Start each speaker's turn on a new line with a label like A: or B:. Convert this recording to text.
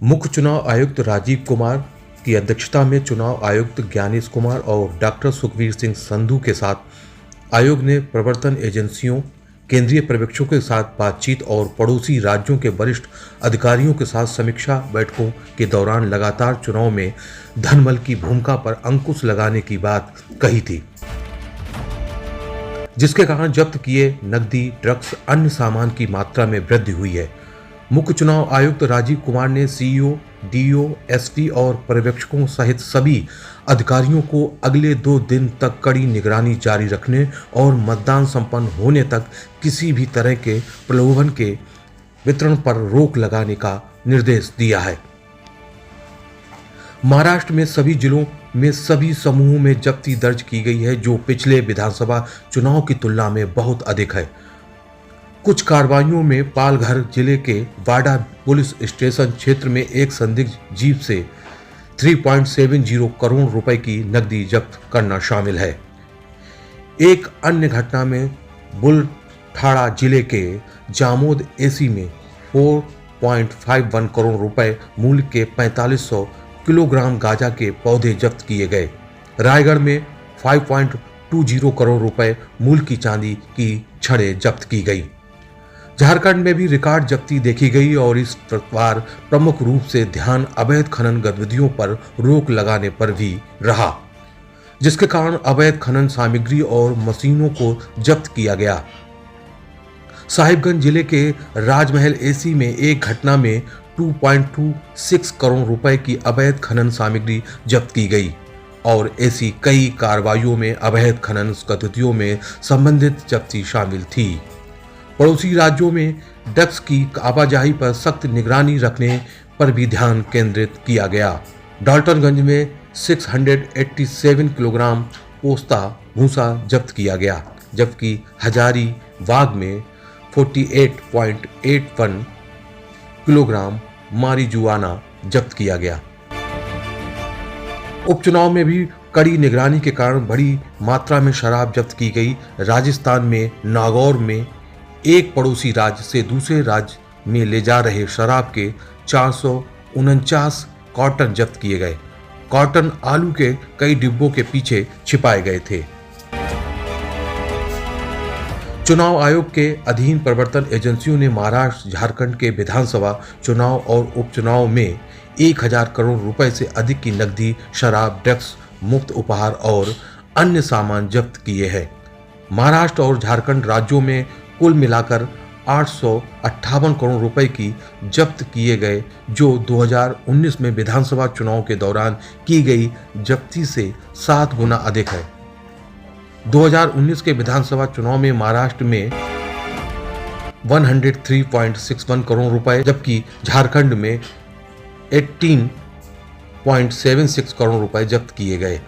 A: मुख्य चुनाव आयुक्त राजीव कुमार की अध्यक्षता में चुनाव आयुक्त ज्ञानेश कुमार और डॉक्टर सुखवीर सिंह संधू के साथ आयोग ने प्रवर्तन एजेंसियों, केंद्रीय पर्यवेक्षकों के साथ बातचीत और पड़ोसी राज्यों के वरिष्ठ अधिकारियों के साथ समीक्षा बैठकों के दौरान लगातार चुनाव में धनबल की भूमिका पर अंकुश लगाने की बात कही थी, जिसके कारण जब्त किए नकदी, ड्रग्स, अन्य सामान की मात्रा में वृद्धि हुई है। मुख्य चुनाव आयुक्त राजीव कुमार ने सीईओ, डीईओ, एसपी और पर्यवेक्षकों सहित सभी अधिकारियों को अगले 2 दिन तक कड़ी निगरानी जारी रखने और मतदान संपन्न होने तक किसी भी तरह के प्रलोभन के वितरण पर रोक लगाने का निर्देश दिया है। महाराष्ट्र में सभी जिलों में सभी समूहों में जब्ती दर्ज की गई है, जो पिछले विधानसभा चुनाव की तुलना में बहुत अधिक है। कुछ कार्रवाइयों में पालघर जिले के वाडा पुलिस स्टेशन क्षेत्र में एक संदिग्ध जीप से 3.70 करोड़ रुपए की नकदी जब्त करना शामिल है। एक अन्य घटना में बुलढाणा जिले के जामोद एसी में 4.51 करोड़ रुपए मूल्य के 4500 किलोग्राम गांजा के पौधे जब्त किए गए। रायगढ़ में 5.20 करोड़ रुपए मूल्य की चांदी की छड़ें जब्त की गई। झारखंड में भी रिकॉर्ड जब्ती देखी गई और इस बार प्रमुख रूप से ध्यान अवैध खनन गतिविधियों पर रोक लगाने पर भी रहा, जिसके कारण अवैध खनन सामग्री और मशीनों को जब्त किया गया। साहिबगंज जिले के राजमहल एसी में एक घटना में 2.26 करोड़ रुपए की अवैध खनन सामग्री जब्त की गई और ऐसी कई कार्रवाइयों में अवैध खनन गतिविधियों में संबंधित जब्ती शामिल थी। पड़ोसी राज्यों में ड्रग्स की आवाजाही पर सख्त निगरानी रखने पर भी ध्यान केंद्रित किया गया। डाल्टनगंज में 687 किलोग्राम पोस्ता भूसा जब्त किया गया, जबकि हजारीबाग में 48.81 किलोग्राम मारिजुआना जब्त किया गया। उपचुनाव में भी कड़ी निगरानी के कारण बड़ी मात्रा में शराब जब्त की गई। राजस्थान में नागौर में एक पड़ोसी राज्य से दूसरे राज्य में ले जा रहे शराब के 449 कार्टन जब्त किए गए। कार्टन आलू के कई डिब्बों के पीछे छिपाए गए थे। चुनाव आयोग के अधीन प्रवर्तन एजेंसियों ने महाराष्ट्र, झारखंड के विधानसभा चुनाव और उपचुनाव में 1000 करोड़ रुपए से अधिक की नकदी, शराब, ड्रग्स, मुफ्त उपहार और अन्य सामान जब्त किए हैं। महाराष्ट्र और झारखंड राज्यों में कुल मिलाकर 858 करोड़ रुपए की जब्त किए गए, जो 2019 में विधानसभा चुनाव के दौरान की गई जब्ती से 7 गुना अधिक है। 2019 के विधानसभा चुनाव में महाराष्ट्र में 103.61 करोड़ रुपए, जबकि झारखंड में 18.76 करोड़ रुपए जब्त किए गए।